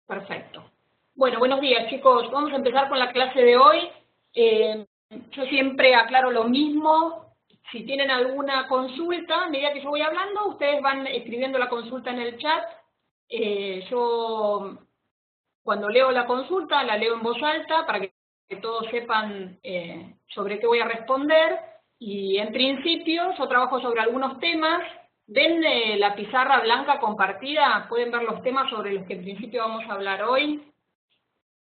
Perfecto. Bueno, buenos días chicos. Vamos a empezar con la clase de hoy. Yo siempre aclaro lo mismo. Si tienen alguna consulta, a medida que yo voy hablando, ustedes van escribiendo la consulta en el chat. Yo, cuando leo la consulta, la leo en voz alta para que todos sepan sobre qué voy a responder. Y en principio, yo trabajo sobre algunos temas. ¿Ven la pizarra blanca compartida? Pueden ver los temas sobre los que en principio vamos a hablar hoy,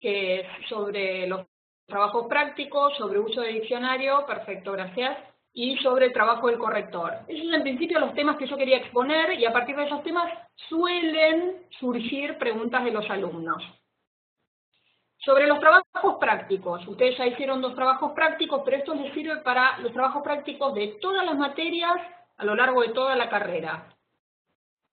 que es sobre los trabajos prácticos, sobre uso de diccionario, perfecto, gracias, y sobre el trabajo del corrector. Esos son en principio los temas que yo quería exponer, y a partir de esos temas suelen surgir preguntas de los alumnos. Sobre los trabajos prácticos, ustedes ya hicieron 2 trabajos prácticos, pero esto les sirve para los trabajos prácticos de todas las materias a lo largo de toda la carrera.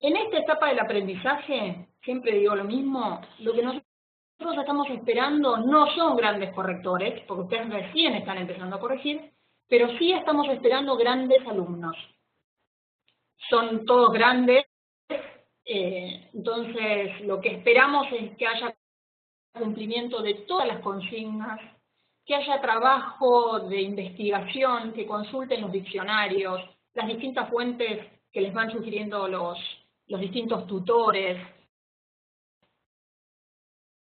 En esta etapa del aprendizaje, siempre digo lo mismo, lo que nosotros estamos esperando no son grandes correctores, porque ustedes recién están empezando a corregir, pero sí estamos esperando grandes alumnos. Son todos grandes, entonces lo que esperamos es que haya cumplimiento de todas las consignas, que haya trabajo de investigación, que consulten los diccionarios, las distintas fuentes que les van sugiriendo los distintos tutores,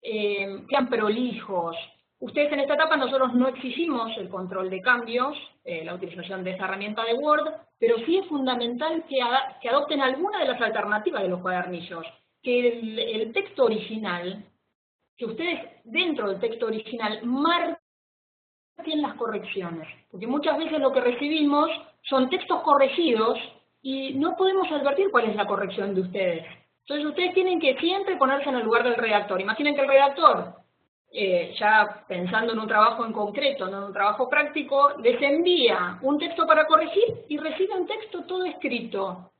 sean prolijos. Ustedes en esta etapa nosotros no exigimos el control de cambios, la utilización de esa herramienta de Word, pero sí es fundamental que adopten alguna de las alternativas de los cuadernillos, que el texto original, que ustedes dentro del texto original marquen las correcciones, porque muchas veces lo que recibimos son textos corregidos y no podemos advertir cuál es la corrección de ustedes. Entonces ustedes tienen que siempre ponerse en el lugar del redactor. Imaginen que el redactor, ya pensando en un trabajo en concreto, no en un trabajo práctico, les envía un texto para corregir y recibe un texto todo escrito,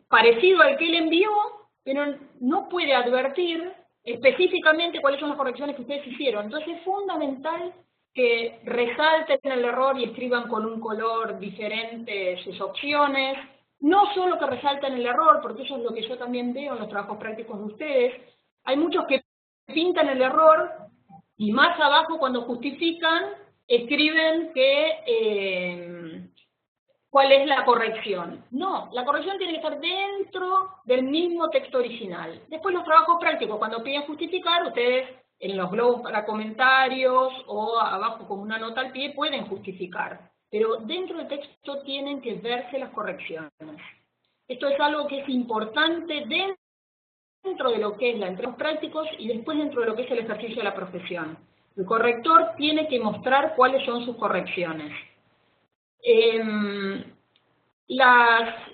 parecido al que él envió, pero no puede advertir específicamente cuáles son las correcciones que ustedes hicieron. Entonces es fundamental que resalten el error y escriban con un color diferente sus opciones. No solo que resalten el error, porque eso es lo que yo también veo en los trabajos prácticos de ustedes. Hay muchos que pintan el error y más abajo cuando justifican escriben que cuál es la corrección. No, la corrección tiene que estar dentro del mismo texto original. Después los trabajos prácticos, cuando piden justificar, ustedes en los globos para comentarios o abajo como una nota al pie pueden justificar. Pero dentro del texto tienen que verse las correcciones. Esto es algo que es importante dentro de lo que es la entrega prácticos y después dentro de lo que es el ejercicio de la profesión. El corrector tiene que mostrar cuáles son sus correcciones. Las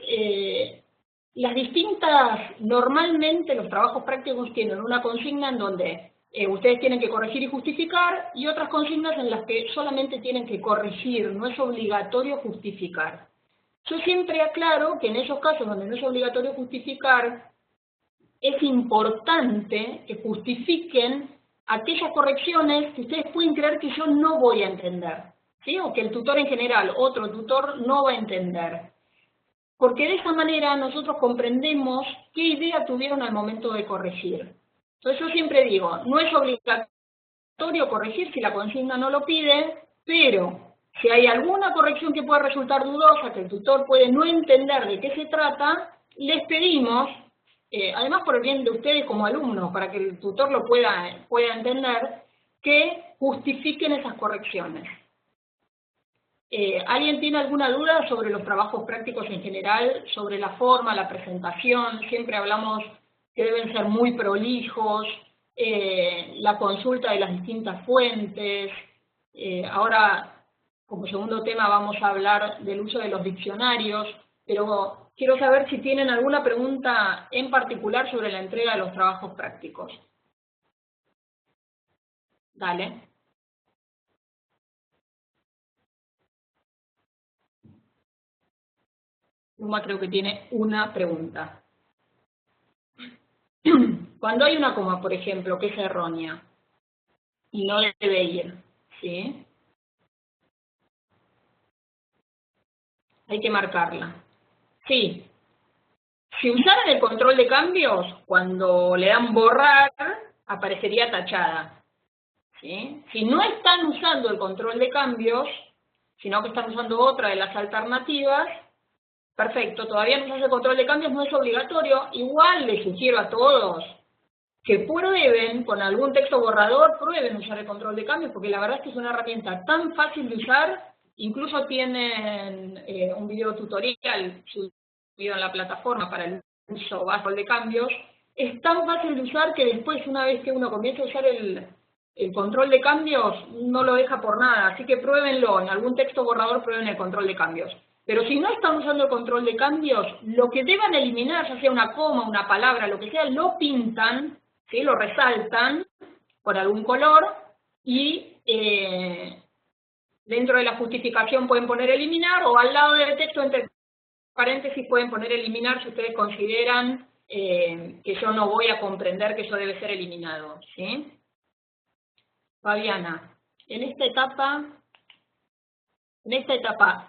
distintas, normalmente los trabajos prácticos tienen una consigna en donde ustedes tienen que corregir y justificar, y otras consignas en las que solamente tienen que corregir, no es obligatorio justificar. Yo siempre aclaro que en esos casos donde no es obligatorio justificar, es importante que justifiquen aquellas correcciones que ustedes pueden creer que yo no voy a entender, ¿sí? O que el tutor en general, otro tutor, no va a entender. Porque de esa manera nosotros comprendemos qué idea tuvieron al momento de corregir. Entonces yo siempre digo, no es obligatorio corregir si la consigna no lo pide, pero si hay alguna corrección que pueda resultar dudosa, que el tutor puede no entender de qué se trata, les pedimos, además por el bien de ustedes como alumnos, para que el tutor lo pueda entender, que justifiquen esas correcciones. ¿Alguien tiene alguna duda sobre los trabajos prácticos en general, sobre la forma, la presentación? Siempre hablamos que deben ser muy prolijos, la consulta de las distintas fuentes. Ahora, como segundo tema, vamos a hablar del uso de los diccionarios, pero quiero saber si tienen alguna pregunta en particular sobre la entrega de los trabajos prácticos. Dale. Luma creo que tiene una pregunta. Cuando hay una coma, por ejemplo, que es errónea y no debe ir, ¿sí? Hay que marcarla. Sí, Si usaran el control de cambios, cuando le dan borrar, aparecería tachada. ¿Sí? Si no están usando el control de cambios, sino que están usando otra de las alternativas, perfecto, todavía no se hace el control de cambios, no es obligatorio. Igual les sugiero a todos que prueben con algún texto borrador, prueben usar el control de cambios, porque la verdad es que es una herramienta tan fácil de usar, incluso tienen un video tutorial subido en la plataforma para el uso básico de cambios, es tan fácil de usar que después, una vez que uno comienza a usar el control de cambios, no lo deja por nada, así que pruébenlo, en algún texto borrador prueben el control de cambios. Pero si no están usando el control de cambios, lo que deban eliminar, ya sea una coma, una palabra, lo que sea, lo pintan, ¿sí? Lo resaltan por algún color y dentro de la justificación pueden poner eliminar o al lado del texto entre paréntesis pueden poner eliminar si ustedes consideran que yo no voy a comprender que eso debe ser eliminado, ¿sí? Fabiana, en esta etapa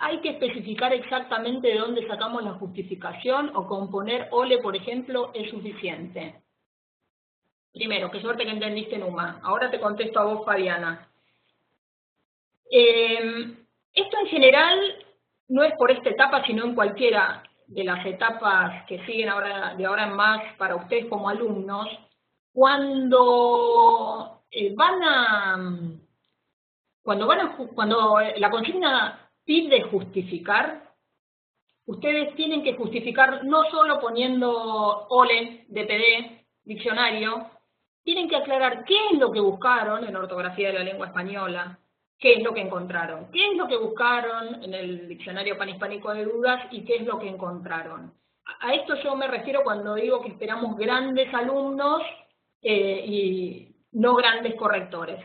hay que especificar exactamente de dónde sacamos la justificación o con poner ole, por ejemplo, es suficiente. Primero, qué suerte que entendiste, Numa. Ahora te contesto a vos, Fabiana. Esto en general no es por esta etapa, sino en cualquiera de las etapas que siguen ahora, de ahora en más para ustedes como alumnos. Cuando la consigna pide justificar, ustedes tienen que justificar no solo poniendo OLE, DPD, diccionario, tienen que aclarar qué es lo que buscaron en ortografía de la lengua española, qué es lo que encontraron, qué es lo que buscaron en el diccionario panhispánico de dudas y qué es lo que encontraron. A esto yo me refiero cuando digo que esperamos grandes alumnos y no grandes correctores.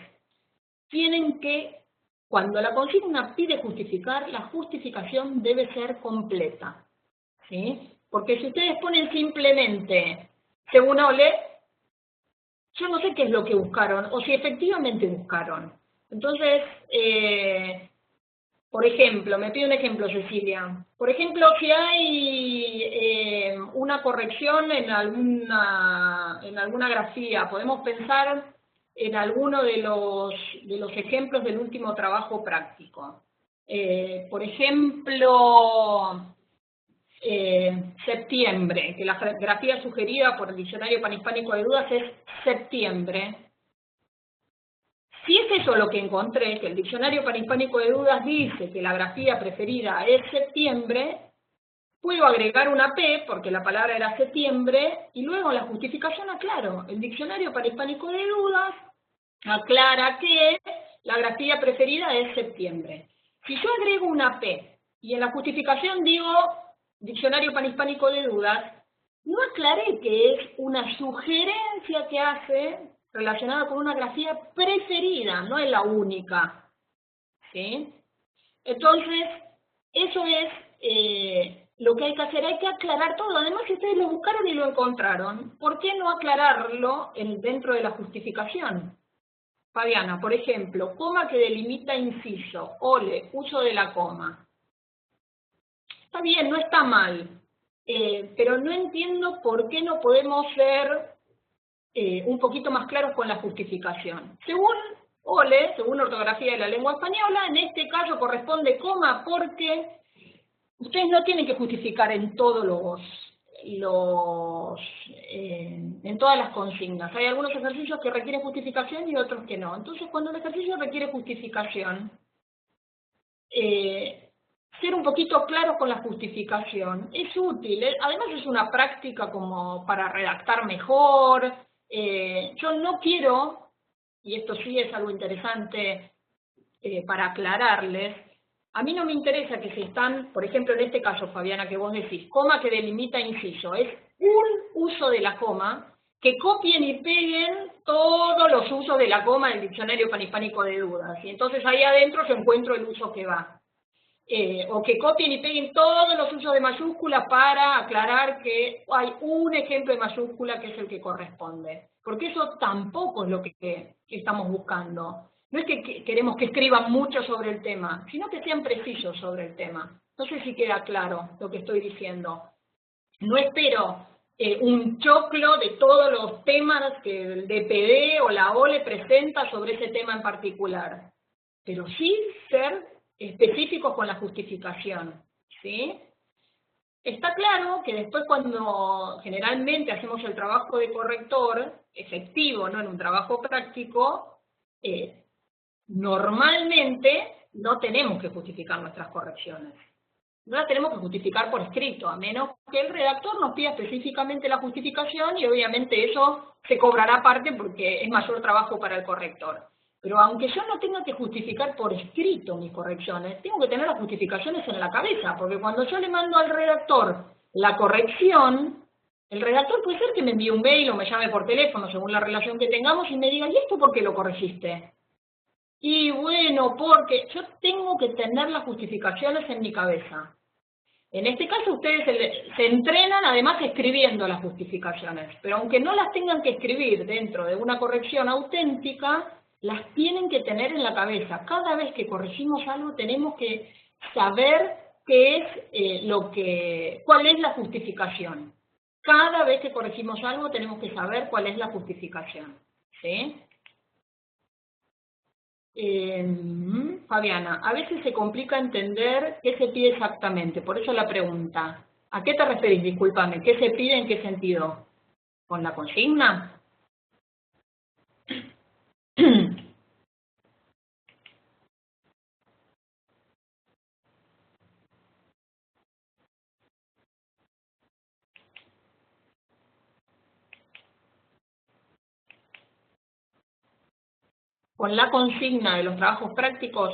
Tienen que, cuando la consigna pide justificar, la justificación debe ser completa, ¿sí? Porque si ustedes ponen simplemente, según OLE, yo no sé qué es lo que buscaron, o si efectivamente buscaron. Entonces, por ejemplo, me pide un ejemplo, Cecilia. Por ejemplo, si hay una corrección en alguna grafía, podemos pensar en alguno de los ejemplos del último trabajo práctico. Por ejemplo, septiembre, que la grafía sugerida por el Diccionario Panhispánico de Dudas es septiembre. Si es eso lo que encontré, que el Diccionario Panhispánico de Dudas dice que la grafía preferida es septiembre, puedo agregar una P, porque la palabra era septiembre, y luego en la justificación aclaro. El Diccionario Panhispánico de Dudas aclara que la grafía preferida es septiembre. Si yo agrego una P, y en la justificación digo Diccionario Panhispánico de Dudas, no aclaré que es una sugerencia que hace relacionada con una grafía preferida, no es la única, ¿sí? Entonces, eso es lo que hay que hacer, hay que aclarar todo. Además, si ustedes lo buscaron y lo encontraron, ¿por qué no aclararlo dentro de la justificación? Fabiana, por ejemplo, coma que delimita inciso, ole, uso de la coma. Está bien, no está mal, pero no entiendo por qué no podemos ser un poquito más claros con la justificación. Según OLE, según Ortografía de la Lengua Española, en este caso corresponde coma porque ustedes no tienen que justificar en todos en todas las consignas. Hay algunos ejercicios que requieren justificación y otros que no. Entonces, cuando el ejercicio requiere justificación, ser un poquito claro con la justificación es útil. Además es una práctica como para redactar mejor. Yo no quiero, y esto sí es algo interesante para aclararles, a mí no me interesa que si están, por ejemplo en este caso, Fabiana, que vos decís, coma que delimita inciso, es un uso de la coma, que copien y peguen todos los usos de la coma del Diccionario Panhispánico de Dudas, y entonces ahí adentro yo encuentro el uso que va. O que copien y peguen todos los usos de mayúscula para aclarar que hay un ejemplo de mayúscula que es el que corresponde. Porque eso tampoco es lo que estamos buscando. No es que queremos que escriban mucho sobre el tema, sino que sean precisos sobre el tema. No sé si queda claro lo que estoy diciendo. No espero un choclo de todos los temas que el DPD o la OLE presenta sobre ese tema en particular, pero sí ser específicos con la justificación, ¿sí? Está claro que después cuando generalmente hacemos el trabajo de corrector efectivo, no en un trabajo práctico, normalmente no tenemos que justificar nuestras correcciones. No las tenemos que justificar por escrito, a menos que el redactor nos pida específicamente la justificación y obviamente eso se cobrará aparte porque es mayor trabajo para el corrector. Pero aunque yo no tenga que justificar por escrito mis correcciones, tengo que tener las justificaciones en la cabeza, porque cuando yo le mando al redactor la corrección, el redactor puede ser que me envíe un mail o me llame por teléfono, según la relación que tengamos, y me diga, ¿y esto por qué lo corregiste? Y bueno, porque yo tengo que tener las justificaciones en mi cabeza. En este caso ustedes se entrenan además escribiendo las justificaciones, pero aunque no las tengan que escribir dentro de una corrección auténtica, las tienen que tener en la cabeza. Cada vez que corregimos algo tenemos que saber qué es cuál es la justificación. Cada vez que corregimos algo tenemos que saber cuál es la justificación, ¿sí? Fabiana, a veces se complica entender qué se pide exactamente, por eso la pregunta. ¿A qué te referís? Discúlpame, ¿qué se pide en qué sentido? ¿Con la consigna? Con la consigna de los trabajos prácticos,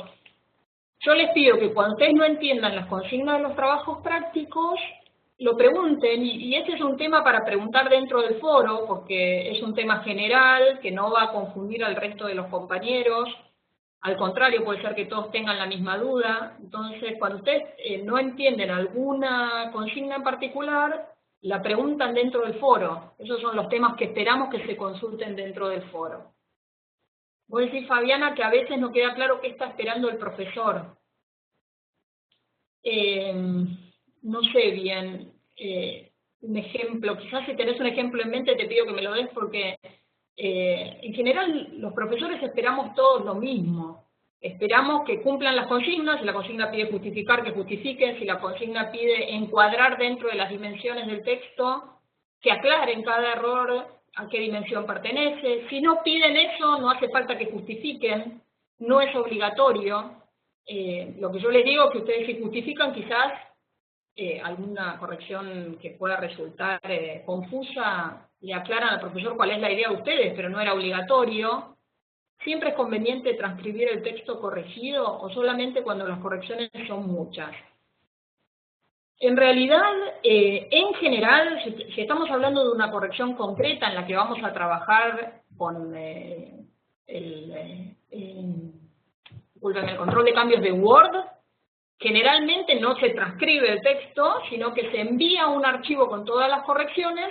yo les pido que cuando ustedes no entiendan las consignas de los trabajos prácticos, lo pregunten, y ese es un tema para preguntar dentro del foro, porque es un tema general que no va a confundir al resto de los compañeros, al contrario, puede ser que todos tengan la misma duda. Entonces, cuando ustedes no entienden alguna consigna en particular, la preguntan dentro del foro. Esos son los temas que esperamos que se consulten dentro del foro. Voy a decir, Fabiana, que a veces no queda claro qué está esperando el profesor. No sé bien un ejemplo. Quizás si tenés un ejemplo en mente te pido que me lo des porque en general los profesores esperamos todos lo mismo. Esperamos que cumplan las consignas, si la consigna pide justificar, que justifiquen, si la consigna pide encuadrar dentro de las dimensiones del texto, que aclaren cada error a qué dimensión pertenece. Si no piden eso, no hace falta que justifiquen, no es obligatorio. Lo que yo les digo es que ustedes si justifican quizás alguna corrección que pueda resultar confusa, le aclaran al profesor cuál es la idea de ustedes, pero no era obligatorio. ¿Siempre es conveniente transcribir el texto corregido o solamente cuando las correcciones son muchas? En realidad, en general, si estamos hablando de una corrección concreta en la que vamos a trabajar con el control de cambios de Word, generalmente no se transcribe el texto, sino que se envía un archivo con todas las correcciones,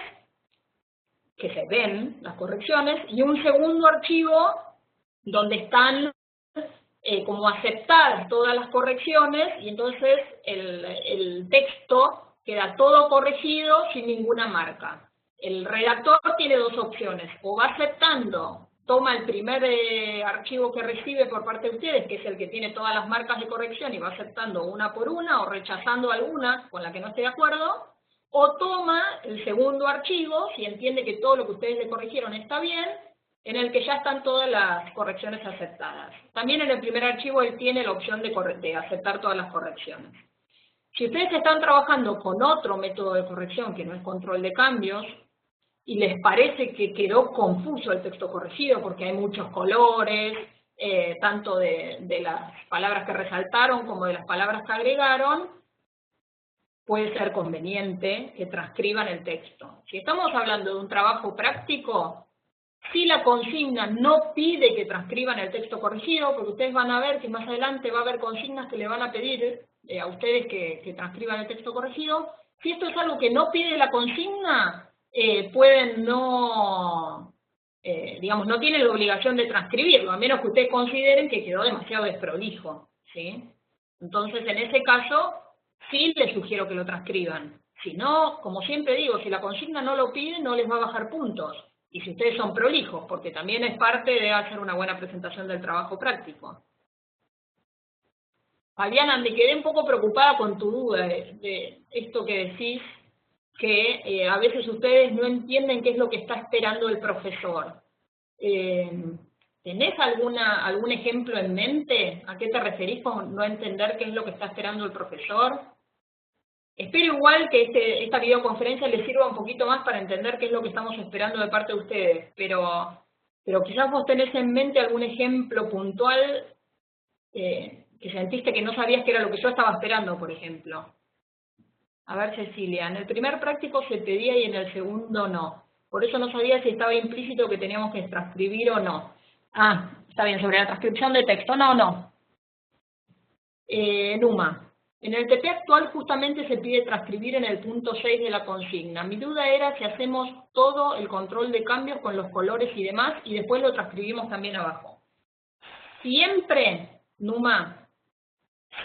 que se ven las correcciones, y un segundo archivo donde están como aceptadas todas las correcciones, y entonces el texto queda todo corregido sin ninguna marca. El redactor tiene dos opciones, o va aceptando, toma el primer archivo que recibe por parte de ustedes, que es el que tiene todas las marcas de corrección, y va aceptando una por una, o rechazando alguna con la que no esté de acuerdo, o toma el segundo archivo, si entiende que todo lo que ustedes le corrigieron está bien, en el que ya están todas las correcciones aceptadas. También en el primer archivo él tiene la opción de aceptar todas las correcciones. Si ustedes están trabajando con otro método de corrección, que no es control de cambios, y les parece que quedó confuso el texto corregido porque hay muchos colores, tanto de las palabras que resaltaron como de las palabras que agregaron, puede ser conveniente que transcriban el texto. Si estamos hablando de un trabajo práctico, si la consigna no pide que transcriban el texto corregido, porque ustedes van a ver que más adelante va a haber consignas que le van a pedir a ustedes que transcriban el texto corregido, si esto es algo que no pide la consigna, pueden no, digamos, no tienen la obligación de transcribirlo, a menos que ustedes consideren que quedó demasiado desprolijo, ¿sí? Entonces, en ese caso, sí les sugiero que lo transcriban. Si no, como siempre digo, si la consigna no lo pide, no les va a bajar puntos. Y si ustedes son prolijos, porque también es parte de hacer una buena presentación del trabajo práctico. Fabiana, me quedé un poco preocupada con tu duda de esto que decís, que a veces ustedes no entienden qué es lo que está esperando el profesor. ¿Tenés algún ejemplo en mente? ¿A qué te referís con no entender qué es lo que está esperando el profesor? Espero igual que esta videoconferencia les sirva un poquito más para entender qué es lo que estamos esperando de parte de ustedes, pero quizás vos tenés en mente algún ejemplo puntual que sentiste que no sabías que era lo que yo estaba esperando, por ejemplo. A ver, Cecilia, en el primer práctico se pedía y en el segundo no. Por eso no sabía si estaba implícito que teníamos que transcribir o no. Ah, está bien, sobre la transcripción de texto. No. Numa, en el TP actual justamente se pide transcribir en el punto 6 de la consigna. Mi duda era si hacemos todo el control de cambios con los colores y demás y después lo transcribimos también abajo. Siempre, Numa,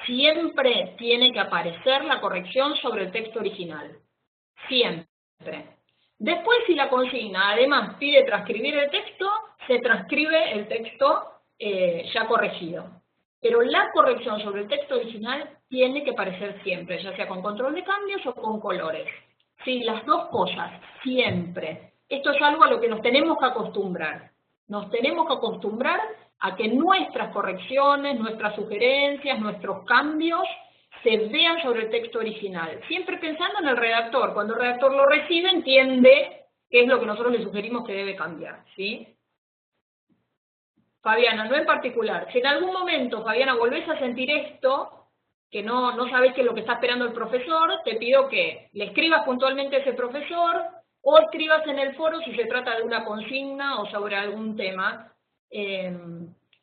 siempre tiene que aparecer la corrección sobre el texto original. Siempre. Después, si la consigna además pide transcribir el texto, se transcribe el texto ya corregido. Pero la corrección sobre el texto original tiene que aparecer siempre, ya sea con control de cambios o con colores. Sí, las dos cosas, siempre. Esto es algo a lo que nos tenemos que acostumbrar. Nos tenemos que acostumbrar a que nuestras correcciones, nuestras sugerencias, nuestros cambios se vean sobre el texto original. Siempre pensando en el redactor. Cuando el redactor lo recibe, entiende qué es lo que nosotros le sugerimos que debe cambiar, ¿sí? Fabiana, no en particular. Si en algún momento, Fabiana, volvés a sentir esto, que no sabés qué es lo que está esperando el profesor, te pido que le escribas puntualmente a ese profesor o escribas en el foro si se trata de una consigna o sobre algún tema.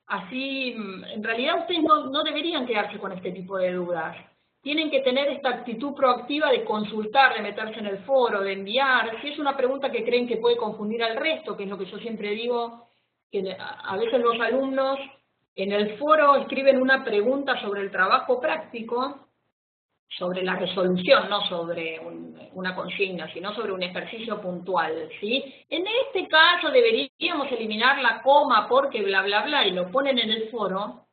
Así, en realidad ustedes no deberían quedarse con este tipo de dudas. Tienen que tener esta actitud proactiva de consultar, de meterse en el foro, de enviar. Si es una pregunta que creen que puede confundir al resto, que es lo que yo siempre digo, que a veces los alumnos en el foro escriben una pregunta sobre el trabajo práctico, sobre la resolución, no sobre una consigna, sino sobre un ejercicio puntual, ¿sí? En este caso deberíamos eliminar la coma porque bla, bla, bla, y lo ponen en el foro,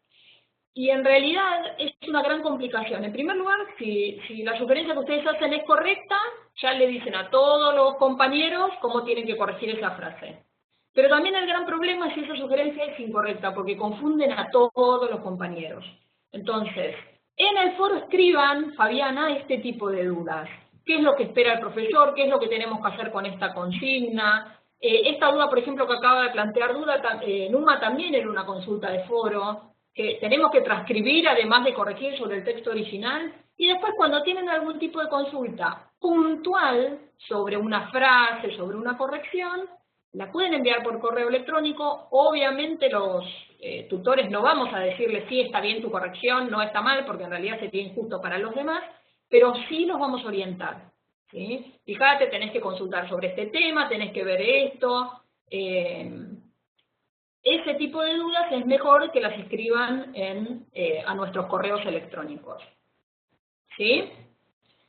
y en realidad es una gran complicación. En primer lugar, si la sugerencia que ustedes hacen es correcta, ya le dicen a todos los compañeros cómo tienen que corregir esa frase. Pero también el gran problema es si esa sugerencia es incorrecta, porque confunden a todos los compañeros. Entonces, en el foro escriban, Fabiana, este tipo de dudas. ¿Qué es lo que espera el profesor? ¿Qué es lo que tenemos que hacer con esta consigna? Esta duda, por ejemplo, que acaba de plantear Numa, también era una consulta de foro, que tenemos que transcribir además de corregir sobre el texto original. Y después, cuando tienen algún tipo de consulta puntual sobre una frase, sobre una corrección, la pueden enviar por correo electrónico. Obviamente los tutores no vamos a decirles sí, está bien tu corrección, no está mal, porque en realidad sería injusto para los demás, pero sí los vamos a orientar, ¿sí? Fíjate, tenés que consultar sobre este tema, tenés que ver esto. Ese tipo de dudas es mejor que las escriban a nuestros correos electrónicos, ¿sí?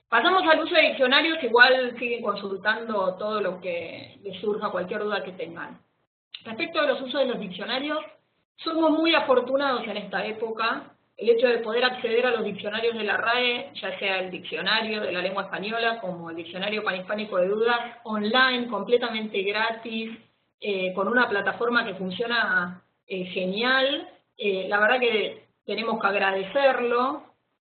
Pasamos al uso de diccionarios, igual siguen consultando todo lo que les surja, cualquier duda que tengan. Respecto a los usos de los diccionarios, somos muy afortunados en esta época. El hecho de poder acceder a los diccionarios de la RAE, ya sea el diccionario de la lengua española como el diccionario panhispánico de dudas, online, completamente gratis, con una plataforma que funciona genial. La verdad que tenemos que agradecerlo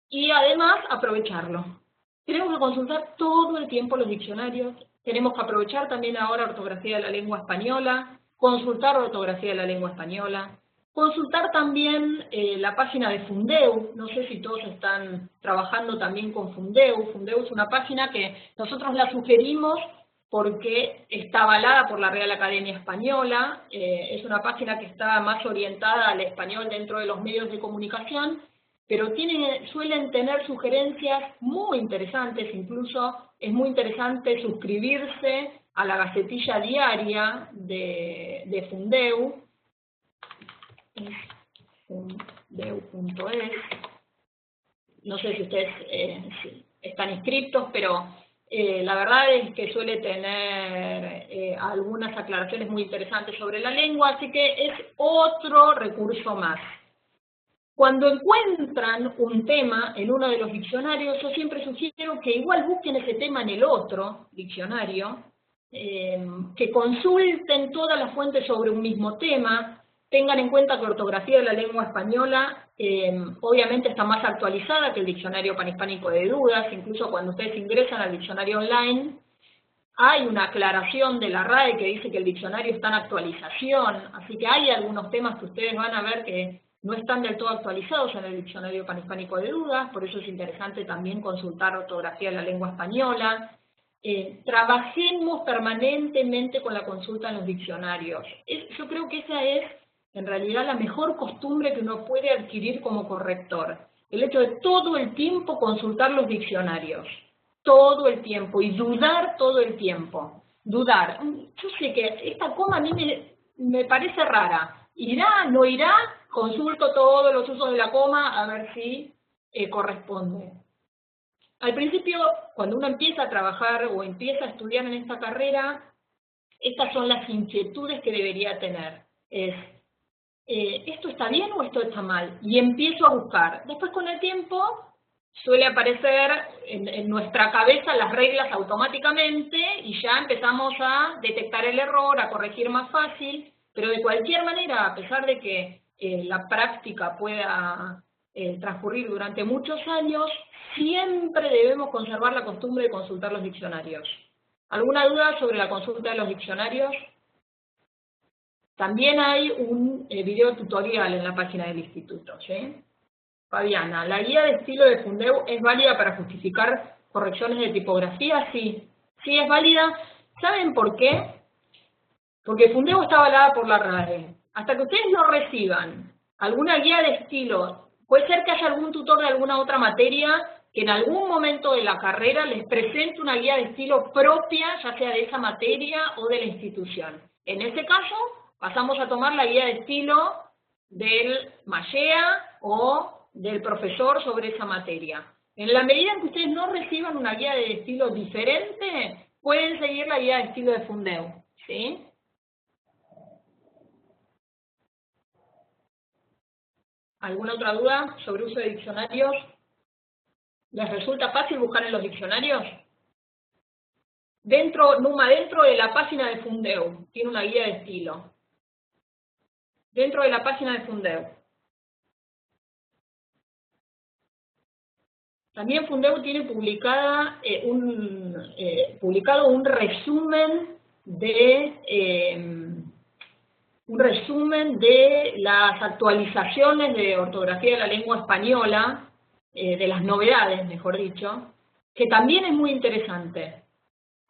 y además aprovecharlo. Tenemos que consultar todo el tiempo los diccionarios, tenemos que aprovechar también ahora ortografía de la lengua española, consultar ortografía de la lengua española, consultar también la página de Fundeu. No sé si todos están trabajando también con Fundeu. Fundeu es una página que nosotros la sugerimos porque está avalada por la Real Academia Española, es una página que está más orientada al español dentro de los medios de comunicación, pero suelen tener sugerencias muy interesantes. Incluso es muy interesante suscribirse a la gacetilla diaria de Fundeu, fundeu.es. No sé si ustedes están inscriptos, pero la verdad es que suele tener algunas aclaraciones muy interesantes sobre la lengua, así que es otro recurso más. Cuando encuentran un tema en uno de los diccionarios, yo siempre sugiero que igual busquen ese tema en el otro diccionario, que consulten todas las fuentes sobre un mismo tema, tengan en cuenta que ortografía de la lengua española obviamente está más actualizada que el diccionario panhispánico de dudas, incluso cuando ustedes ingresan al diccionario online, hay una aclaración de la RAE que dice que el diccionario está en actualización, así que hay algunos temas que ustedes van a ver que no están del todo actualizados en el diccionario panhispánico de dudas, por eso es interesante también consultar ortografía de la lengua española. Trabajemos permanentemente con la consulta en los diccionarios. Yo creo que esa es, en realidad, la mejor costumbre que uno puede adquirir como corrector. El hecho de todo el tiempo consultar los diccionarios. Todo el tiempo. Y dudar todo el tiempo. Dudar. Yo sé que esta coma a mí me parece rara. ¿Irá? ¿No irá? Consulto todos los usos de la coma a ver si corresponde. Al principio, cuando uno empieza a trabajar o empieza a estudiar en esta carrera, estas son las inquietudes que debería tener. ¿Esto está bien o esto está mal? Y empiezo a buscar. Después, con el tiempo, suele aparecer en nuestra cabeza las reglas automáticamente y ya empezamos a detectar el error, a corregir más fácil, pero de cualquier manera, a pesar de que la práctica pueda transcurrir durante muchos años, siempre debemos conservar la costumbre de consultar los diccionarios. ¿Alguna duda sobre la consulta de los diccionarios? También hay un video tutorial en la página del instituto, ¿sí? Fabiana, ¿la guía de estilo de Fundeu es válida para justificar correcciones de tipografía? Sí, sí es válida. ¿Saben por qué? Porque Fundeu está avalada por la RAE. Hasta que ustedes no reciban alguna guía de estilo, puede ser que haya algún tutor de alguna otra materia que en algún momento de la carrera les presente una guía de estilo propia, ya sea de esa materia o de la institución. En ese caso, pasamos a tomar la guía de estilo del MAGEA o del profesor sobre esa materia. En la medida en que ustedes no reciban una guía de estilo diferente, pueden seguir la guía de estilo de Fundeu, ¿sí? ¿Alguna otra duda sobre uso de diccionarios? ¿Les resulta fácil buscar en los diccionarios? Numa, dentro de la página de Fundeu, tiene una guía de estilo. Dentro de la página de Fundeu. También Fundeu tiene publicado un resumen de las actualizaciones de ortografía de la lengua española, de las novedades, mejor dicho, que también es muy interesante.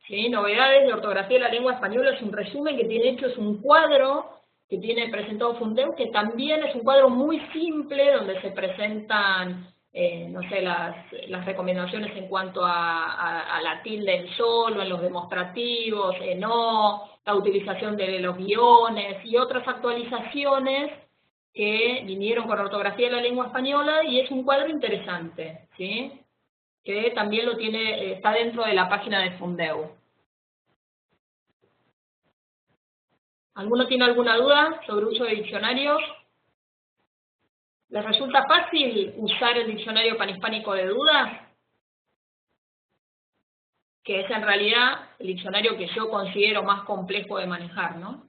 ¿Sí? Novedades de ortografía de la lengua española es un resumen que tiene hecho, es un cuadro que tiene presentado Fundeu, que también es un cuadro muy simple, donde se presentan, no sé, las recomendaciones en cuanto a la tilde en solo, en los demostrativos, en no, la utilización de los guiones y otras actualizaciones que vinieron con ortografía de la lengua española, y es un cuadro interesante, ¿sí? Que también lo tiene, está dentro de la página de Fundeu. ¿Alguno tiene alguna duda sobre uso de diccionarios? ¿Les resulta fácil usar el diccionario panhispánico de dudas? Que es en realidad el diccionario que yo considero más complejo de manejar, ¿no?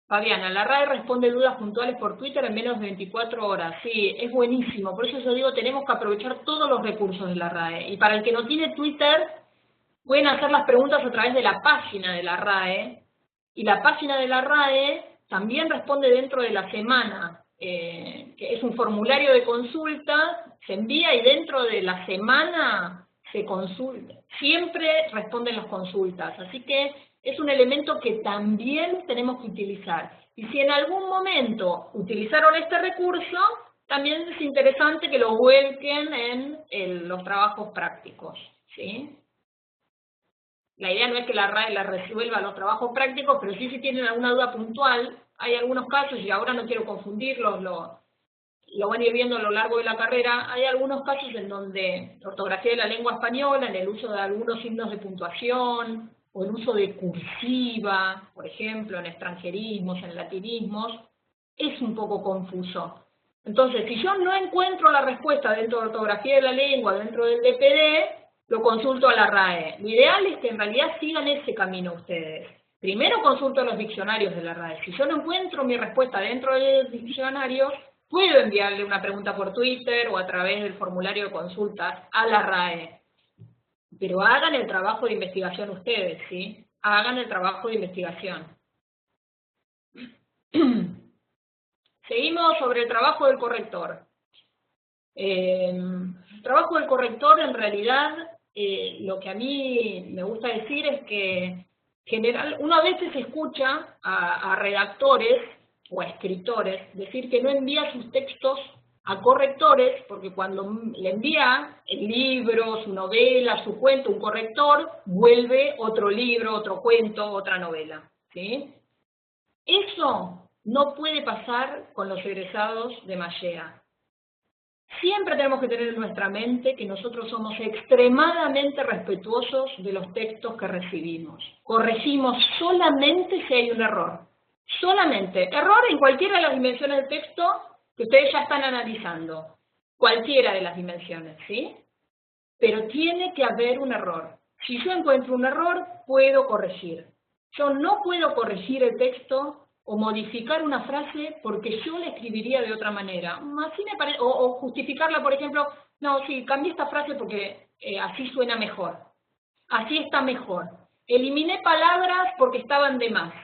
Fabiana, la RAE responde dudas puntuales por Twitter en menos de 24 horas. Sí, es buenísimo. Por eso yo digo, tenemos que aprovechar todos los recursos de la RAE. Y para el que no tiene Twitter, pueden hacer las preguntas a través de la página de la RAE. Y la página de la RAE también responde dentro de la semana, que es un formulario de consulta, se envía y dentro de la semana se consulta. Siempre responden las consultas, así que es un elemento que también tenemos que utilizar. Y si en algún momento utilizaron este recurso, también es interesante que lo vuelquen en los trabajos prácticos, ¿sí? La idea no es que la RAE la resuelva los trabajos prácticos, pero sí, si tienen alguna duda puntual, hay algunos casos, y ahora no quiero confundirlos, lo van a ir viendo a lo largo de la carrera, hay algunos casos en donde la ortografía de la lengua española, en el uso de algunos signos de puntuación, o el uso de cursiva, por ejemplo, en extranjerismos, en latinismos, es un poco confuso. Entonces, si yo no encuentro la respuesta dentro de ortografía de la lengua, dentro del DPD, lo consulto a la RAE. Lo ideal es que en realidad sigan ese camino ustedes. Primero consulto los diccionarios de la RAE. Si yo no encuentro mi respuesta dentro de los diccionarios, puedo enviarle una pregunta por Twitter o a través del formulario de consultas a la RAE. Pero hagan el trabajo de investigación ustedes, ¿sí? Hagan el trabajo de investigación. Seguimos sobre el trabajo del corrector. El trabajo del corrector, en realidad, lo que a mí me gusta decir es que uno a veces escucha a redactores o a escritores decir que no envía sus textos a correctores, porque cuando le envía el libro, su novela, su cuento, un corrector, vuelve otro libro, otro cuento, otra novela, ¿sí? Eso no puede pasar con los egresados de Mallea. Siempre tenemos que tener en nuestra mente que nosotros somos extremadamente respetuosos de los textos que recibimos. Corregimos solamente si hay un error. Solamente. Error en cualquiera de las dimensiones del texto que ustedes ya están analizando. Cualquiera de las dimensiones, ¿sí? Pero tiene que haber un error. Si yo encuentro un error, puedo corregir. Yo no puedo corregir el texto o modificar una frase porque yo la escribiría de otra manera. Así me parece, o justificarla, por ejemplo, no, sí, cambié esta frase porque así suena mejor. Así está mejor. Eliminé palabras porque estaban de más.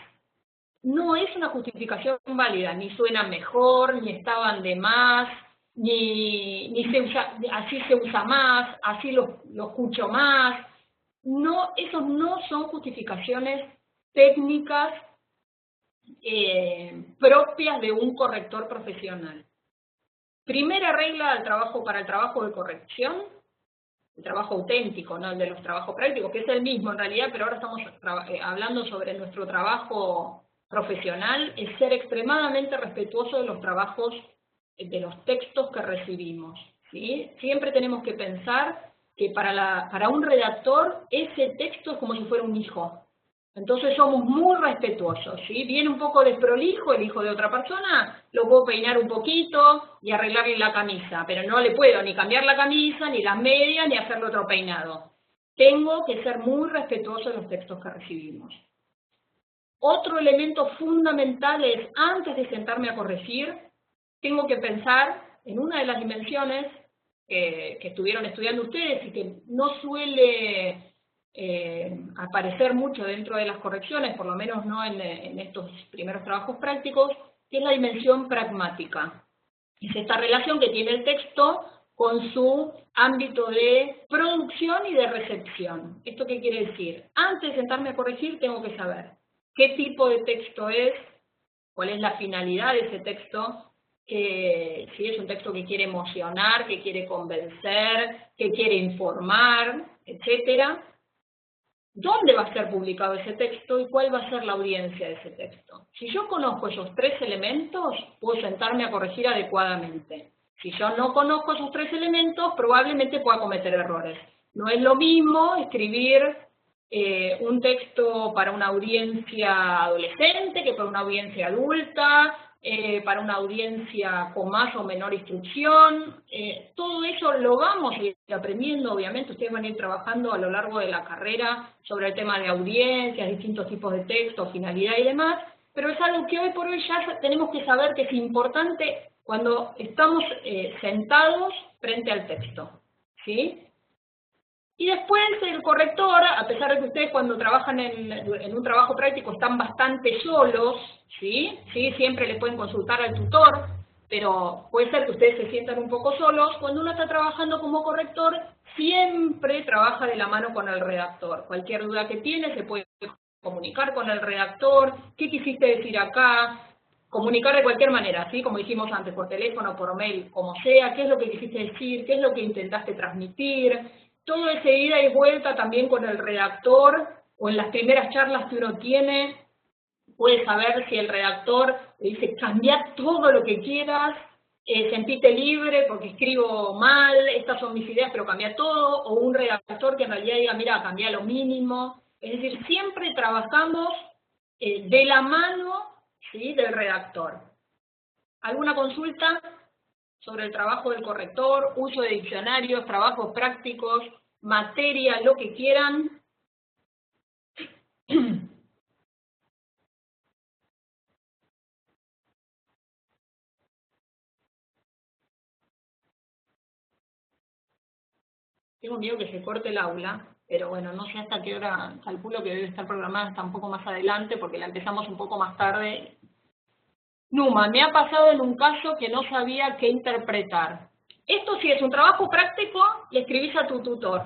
No es una justificación válida, ni suena mejor, ni estaban de más, ni se usa, así se usa más, así lo escucho más. No, esos no son justificaciones técnicas propias de un corrector profesional. Primera regla del trabajo para el trabajo de corrección, el trabajo auténtico, no el de los trabajos prácticos, que es el mismo en realidad, pero ahora estamos hablando sobre nuestro trabajo profesional, es ser extremadamente respetuoso de los trabajos, de los textos que recibimos, ¿sí? Siempre tenemos que pensar que para un redactor ese texto es como si fuera un hijo. Entonces somos muy respetuosos, ¿sí? Viene un poco desprolijo el hijo de otra persona, lo puedo peinar un poquito y arreglarle la camisa, pero no le puedo ni cambiar la camisa, ni las medias, ni hacerle otro peinado. Tengo que ser muy respetuoso de los textos que recibimos. Otro elemento fundamental es, antes de sentarme a corregir, tengo que pensar en una de las dimensiones que estuvieron estudiando ustedes y que no suele aparecer mucho dentro de las correcciones, por lo menos no en estos primeros trabajos prácticos, que es la dimensión pragmática. Es esta relación que tiene el texto con su ámbito de producción y de recepción. ¿Esto qué quiere decir? Antes de sentarme a corregir tengo que saber qué tipo de texto es, cuál es la finalidad de ese texto, si es un texto que quiere emocionar, que quiere convencer, que quiere informar, etcétera. ¿Dónde va a ser publicado ese texto y cuál va a ser la audiencia de ese texto? Si yo conozco esos tres elementos, puedo sentarme a corregir adecuadamente. Si yo no conozco esos tres elementos, probablemente pueda cometer errores. No es lo mismo escribir un texto para una audiencia adolescente que para una audiencia adulta, para una audiencia con más o menor instrucción. Todo eso lo vamos a ir aprendiendo, obviamente. Ustedes van a ir trabajando a lo largo de la carrera sobre el tema de audiencias, distintos tipos de textos, finalidad y demás, pero es algo que hoy por hoy ya tenemos que saber que es importante cuando estamos sentados frente al texto, ¿sí? Y después el corrector, a pesar de que ustedes cuando trabajan en un trabajo práctico están bastante solos, ¿sí? ¿sí? Siempre le pueden consultar al tutor, pero puede ser que ustedes se sientan un poco solos. Cuando uno está trabajando como corrector, siempre trabaja de la mano con el redactor. Cualquier duda que tiene se puede comunicar con el redactor, ¿qué quisiste decir acá? Comunicar de cualquier manera, ¿sí? Como dijimos antes, por teléfono, por mail, como sea, qué es lo que quisiste decir, qué es lo que intentaste transmitir. Todo ese ida y vuelta también con el redactor, o en las primeras charlas que uno tiene, puede saber si el redactor le dice, cambia todo lo que quieras, sentite libre porque escribo mal, estas son mis ideas pero cambia todo, o un redactor que en realidad diga, mira, cambia lo mínimo. Es decir, siempre trabajamos de la mano, ¿sí?, del redactor. ¿Alguna consulta sobre el trabajo del corrector, uso de diccionarios, trabajos prácticos, materia, lo que quieran? Tengo miedo que se corte el aula, pero bueno, no sé hasta qué hora, calculo que debe estar programada hasta un poco más adelante, porque la empezamos un poco más tarde. Numa, me ha pasado en un caso que no sabía qué interpretar. Esto sí es un trabajo práctico, le escribís a tu tutor.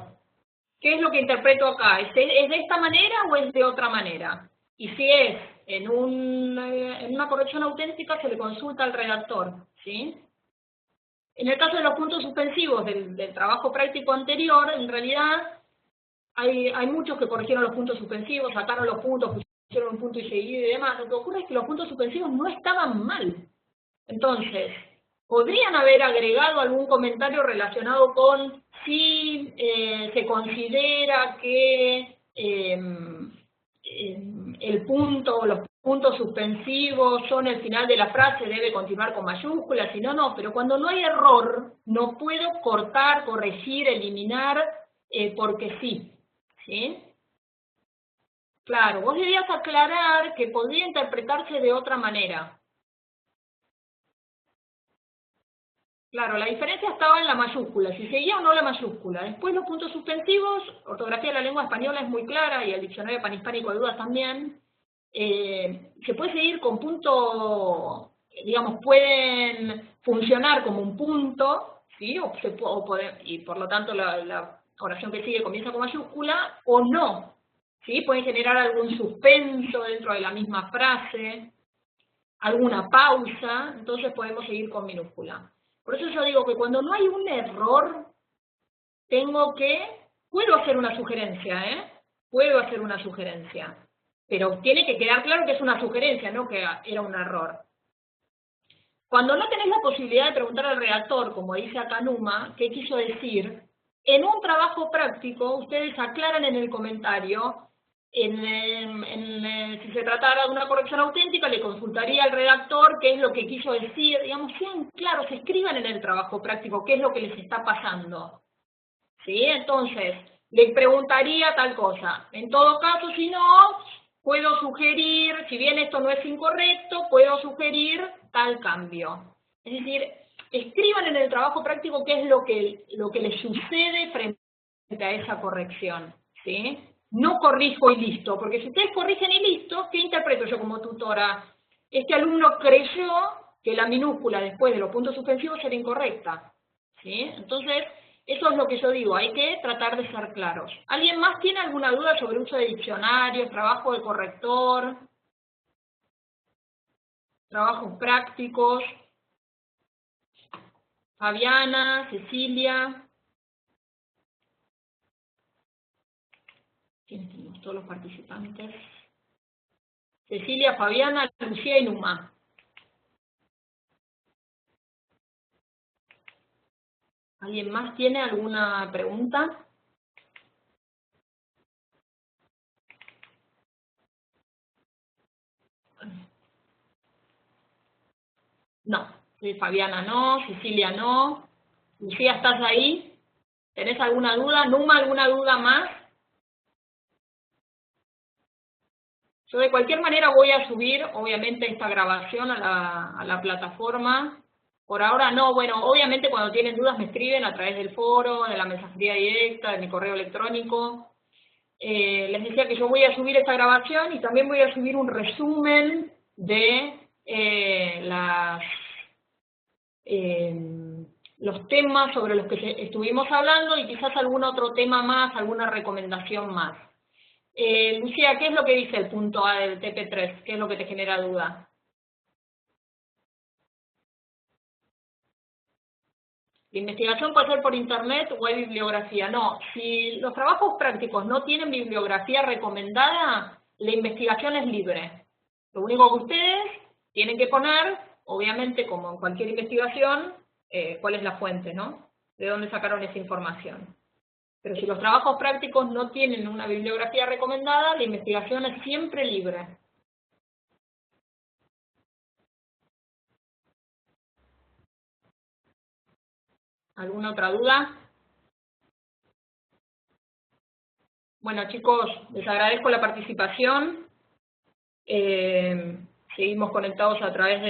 ¿Qué es lo que interpreto acá? ¿Es de esta manera o es de otra manera? Y si es en una corrección auténtica, se le consulta al redactor, ¿sí? En el caso de los puntos suspensivos del trabajo práctico anterior, en realidad hay muchos que corrigieron los puntos suspensivos, sacaron los puntos, pusieron un punto y seguido y demás. Lo que ocurre es que los puntos suspensivos no estaban mal. Entonces, podrían haber agregado algún comentario relacionado con si se considera que el punto o los puntos suspensivos son el final de la frase, debe continuar con mayúsculas, si no, no. Pero cuando no hay error, no puedo cortar, corregir, eliminar, porque sí. ¿Sí? Claro, vos debías aclarar que podría interpretarse de otra manera. Claro, la diferencia estaba en la mayúscula, si seguía o no la mayúscula. Después los puntos suspensivos, ortografía de la lengua española es muy clara y el diccionario panhispánico de dudas también. Se puede seguir con punto, digamos, pueden funcionar como un punto, ¿sí? Y por lo tanto la oración que sigue comienza con mayúscula, o no, ¿sí? Pueden generar algún suspenso dentro de la misma frase, alguna pausa, entonces podemos seguir con minúscula. Por eso yo digo que cuando no hay un error, puedo hacer una sugerencia, Puedo hacer una sugerencia, pero tiene que quedar claro que es una sugerencia, no que era un error. Cuando no tenés la posibilidad de preguntar al redactor, como dice acá Numa, qué quiso decir, en un trabajo práctico ustedes aclaran en el comentario. Si se tratara de una corrección auténtica, le consultaría al redactor qué es lo que quiso decir, digamos, sean claros, escriban en el trabajo práctico qué es lo que les está pasando, ¿sí? Entonces, le preguntaría tal cosa. En todo caso, si no, puedo sugerir, si bien esto no es incorrecto, puedo sugerir tal cambio. Es decir, escriban en el trabajo práctico qué es lo que les sucede frente a esa corrección, ¿sí? No corrijo y listo, porque si ustedes corrigen y listo, ¿qué interpreto yo como tutora? Este alumno creyó que la minúscula después de los puntos suspensivos era incorrecta, ¿sí? Entonces, eso es lo que yo digo, hay que tratar de ser claros. ¿Alguien más tiene alguna duda sobre uso de diccionarios, trabajo de corrector, trabajos prácticos? Fabiana, Cecilia. ¿Quiénes tenemos? Todos los participantes. Cecilia, Fabiana, Lucía y Numa. ¿Alguien más tiene alguna pregunta? No. Sí, Fabiana no, Cecilia no. Lucía, ¿estás ahí? ¿Tenés alguna duda? Numa, ¿alguna duda más? Yo de cualquier manera voy a subir, obviamente, esta grabación a la plataforma. Por ahora no, bueno, obviamente cuando tienen dudas me escriben a través del foro, de la mensajería directa, de mi correo electrónico. Les decía que yo voy a subir esta grabación y también voy a subir un resumen de los temas sobre los que estuvimos hablando y quizás algún otro tema más, alguna recomendación más. Lucía, ¿qué es lo que dice el punto A del TP3? ¿Qué es lo que te genera duda? La investigación puede ser por internet o hay bibliografía. No, si los trabajos prácticos no tienen bibliografía recomendada, la investigación es libre. Lo único que ustedes tienen que poner, obviamente como en cualquier investigación, cuál es la fuente, ¿no? De dónde sacaron esa información. Pero si los trabajos prácticos no tienen una bibliografía recomendada, la investigación es siempre libre. ¿Alguna otra duda? Bueno, chicos, les agradezco la participación. Seguimos conectados a través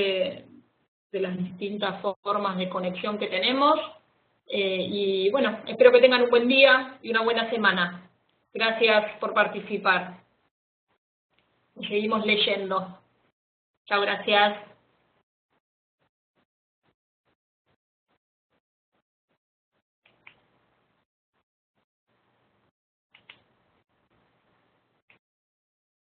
de las distintas formas de conexión que tenemos. Y bueno, espero que tengan un buen día y una buena semana. Gracias por participar. Seguimos leyendo. Chao, gracias.